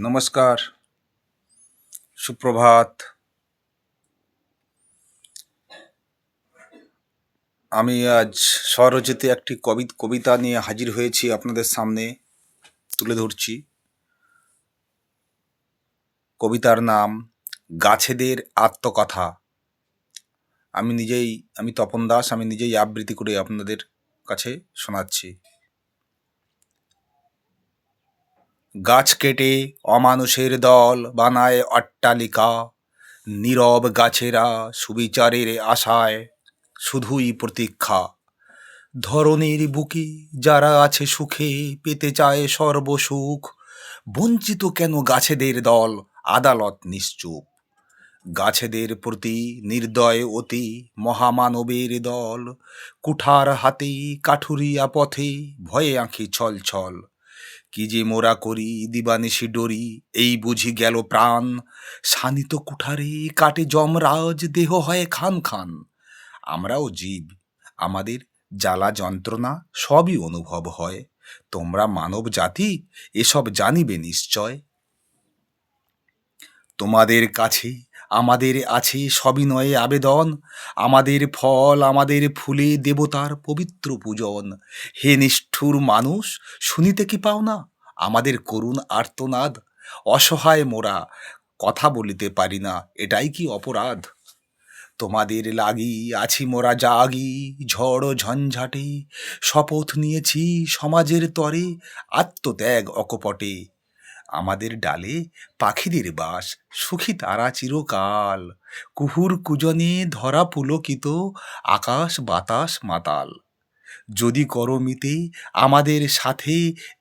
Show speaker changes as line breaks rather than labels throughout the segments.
নমস্কার, সুপ্রভাত। আমি আজ স্বরচিত একটি কবিতা নিয়ে হাজির হয়েছি আপনাদের সামনে তুলে ধরছি। কবিতার নাম গাছেদের আত্মকথা। আমি তপন দাস, আমি নিজেই আবৃত্তি করে আপনাদের কাছে শোনাচ্ছি। গাছ কেটে অমানুষের দল বানায় অট্টালিকা, নীরব গাছেরা সুবিচারের আশায় শুধুই প্রতীক্ষা। ধরণীর বুকে যারা আছে সুখে পেতে চায় সর্বসুখ, বঞ্চিত কেন গাছেদের দল, আদালত নিশ্চুপ। গাছেদের প্রতি নির্দয় অতি মহামানবের দল, কুঠার হাতে কাঠুরিয়া পথে ভয়ে আঁখি ছল ছল। কি যে মোরা করি দিবানিশি ডরি, এই বুঝি গেল প্রাণ। শানিত কুঠারে কাটে যমরাজ, দেহ হয় খান খান। আমরাও জীব, আমাদের জ্বালা যন্ত্রণা সবই অনুভব হয়। তোমরা মানব জাতি এসব জানিবে নিশ্চয়। তোমাদের কাছে আমাদের আছে সবিনয়ে আবেদন, আমাদের ফল আমাদের ফুলে দেবতার পবিত্র পূজন। হে নিষ্ঠুর মানুষ, শুনিতে কি পাও না আমাদের করুণ আর্তনাদ? অসহায় মোরা, কথা বলিতে পারি না, এটাই কি অপরাধ? তোমাদের লাগি আছি মোরা জাগি, ঝড় ঝঞ্ঝাটে শপথ নিয়েছি সমাজের তরে আত্মত্যাগ অকপটে। আমাদের ডালে পাখিদের বাস, সুখী তারা চিরকাল। কুহুর কুজনে ধরা পুলকিত আকাশ বাতাস মাতাল। যদি করমিতে আমাদের সাথে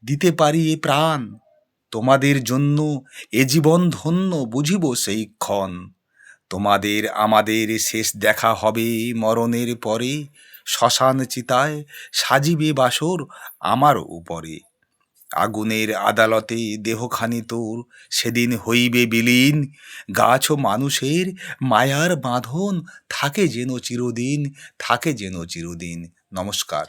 দিতে পারি এ প্রাণ, তোমাদের জন্য এ জীবন ধন্য বুঝিব সেই ক্ষণ। তোমাদের আমাদের শেষ দেখা হবে মরণের পরে, শ্মশান চিতায় সাজিবে বাসর আমার উপরে। আগুনের আদালতে দেহখানি তোর সেদিন হইবে বিলীন, গাছ ও মানুষের মায়ার বাঁধন থাকে যেন চিরদিন, থাকে যেন চিরদিন। নমস্কার।